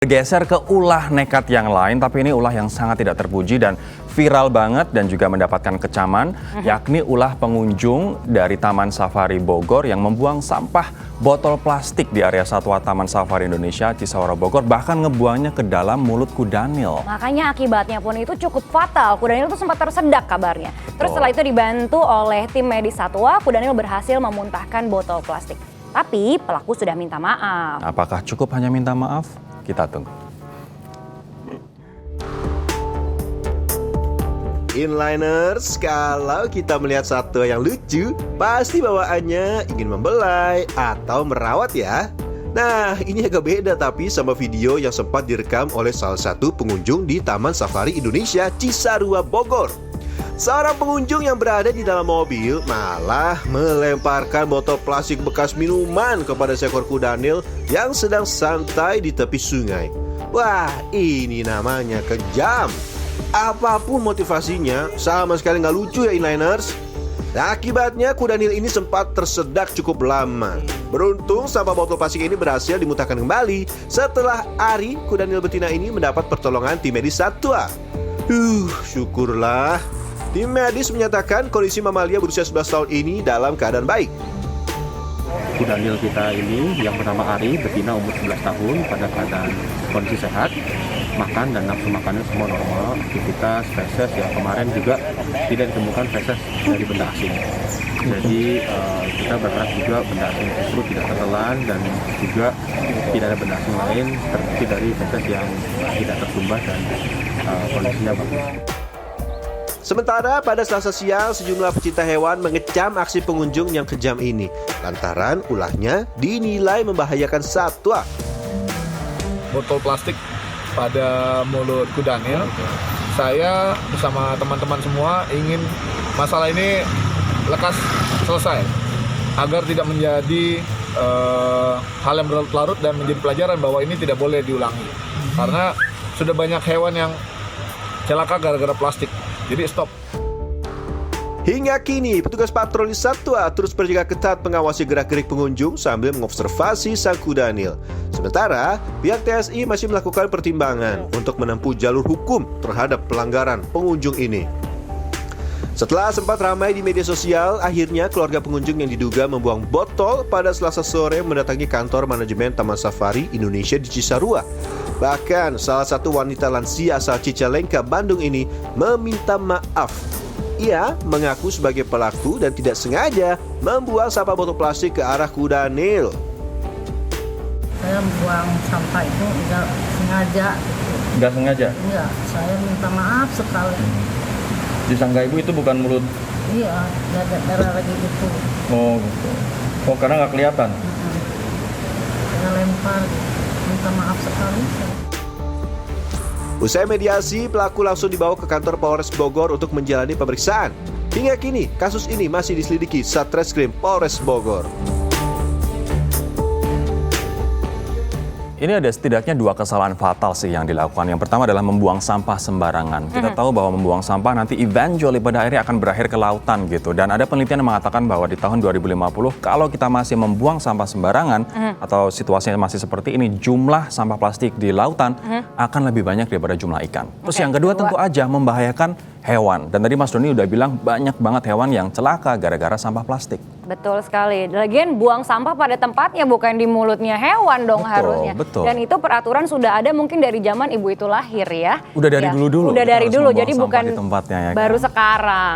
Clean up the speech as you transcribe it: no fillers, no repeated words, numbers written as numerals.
Bergeser ke ulah nekat yang lain, tapi ini ulah yang sangat tidak terpuji dan viral banget dan juga mendapatkan kecaman, yakni ulah pengunjung dari Taman Safari Bogor yang membuang sampah botol plastik di area Satwa Taman Safari Indonesia Cisaura Bogor, bahkan ngebuangnya ke dalam mulut kudanil. Makanya akibatnya pun itu cukup fatal. Kudanil itu sempat tersedak kabarnya. Terus setelah itu dibantu oleh tim medis satwa, kudanil berhasil memuntahkan botol plastik. Tapi pelaku sudah minta maaf. Apakah cukup hanya minta maaf? Kita tunggu. Inliners, kalau kita melihat satwa yang lucu, pasti bawaannya ingin membelai atau merawat ya. Nah, ini agak beda tapi sama video yang sempat direkam oleh salah satu pengunjung di Taman Safari Indonesia Cisarua Bogor. Seorang pengunjung yang berada di dalam mobil malah melemparkan botol plastik bekas minuman kepada seekor kudanil yang sedang santai di tepi sungai. Wah, ini namanya kejam. Apapun motivasinya, sama sekali nggak lucu ya inliners. Nah, akibatnya kudanil ini sempat tersedak cukup lama. Beruntung sampah botol plastik ini berhasil dimuntahkan kembali setelah Ari, kudanil betina ini mendapat pertolongan tim medis satwa. Syukurlah. Tim medis menyatakan kondisi mamalia berusia 11 tahun ini dalam keadaan baik. Kudanil kita ini yang bernama Ari, betina umur 11 tahun pada keadaan kondisi sehat, makan dan nafsu makannya semua normal, aktivitas, feses yang kemarin juga tidak ditemukan feses dari benda asing. Jadi kita berharap juga benda asing tersebut tidak tertelan dan juga tidak ada benda asing lain terbukti dari feses yang tidak tersumbat dan kondisinya bagus. Sementara pada Selasa siang, sejumlah pecinta hewan mengecam aksi pengunjung yang kejam ini lantaran ulahnya dinilai membahayakan satwa. Botol plastik pada mulut kudanil. Saya bersama teman-teman semua ingin masalah ini lekas selesai agar tidak menjadi hal yang berlarut-larut dan menjadi pelajaran bahwa ini tidak boleh diulangi. Karena sudah banyak hewan yang celaka gara-gara plastik. Jadi stop. Hingga kini, petugas patroli satwa terus berjaga ketat mengawasi gerak-gerik pengunjung sambil mengobservasi sang kudanil. Sementara, pihak TSI masih melakukan pertimbangan untuk menempuh jalur hukum terhadap pelanggaran pengunjung ini. Setelah sempat ramai di media sosial, akhirnya keluarga pengunjung yang diduga membuang botol pada Selasa sore mendatangi kantor manajemen Taman Safari Indonesia di Cisarua. Bahkan salah satu wanita lansia asal Cicalengka, Bandung ini meminta maaf. Ia mengaku sebagai pelaku dan tidak sengaja membuang sampah botol plastik ke arah kudanil. Saya buang sampah itu nggak sengaja. Nggak sengaja? Iya, saya minta maaf sekali. Disangka ibu itu bukan mulut? Iya, darah lagi itu. Oh gitu. Oh karena nggak kelihatan? Saya lempar, minta maaf sekali. Usai mediasi, pelaku langsung dibawa ke kantor Polres Bogor untuk menjalani pemeriksaan. Hingga kini, kasus ini masih diselidiki Satreskrim Polres Bogor. Ini ada setidaknya dua kesalahan fatal sih yang dilakukan. Yang pertama adalah membuang sampah sembarangan. Kita tahu bahwa membuang sampah nanti eventually pada akhirnya akan berakhir ke lautan gitu. Dan ada penelitian yang mengatakan bahwa di tahun 2050 kalau kita masih membuang sampah sembarangan atau situasinya masih seperti ini, jumlah sampah plastik di lautan akan lebih banyak daripada jumlah ikan. Terus yang kedua tentu aja membahayakan hewan. Dan tadi Mas Doni udah bilang banyak banget hewan yang celaka gara-gara sampah plastik. Betul sekali. Lagian buang sampah pada tempatnya, bukan di mulutnya hewan dong harusnya. Betul. Dan itu peraturan sudah ada mungkin dari zaman ibu itu lahir ya. Udah dari dulu-dulu. Udah dari dulu, jadi Di bukan tempatnya, ya baru kan? sekarang.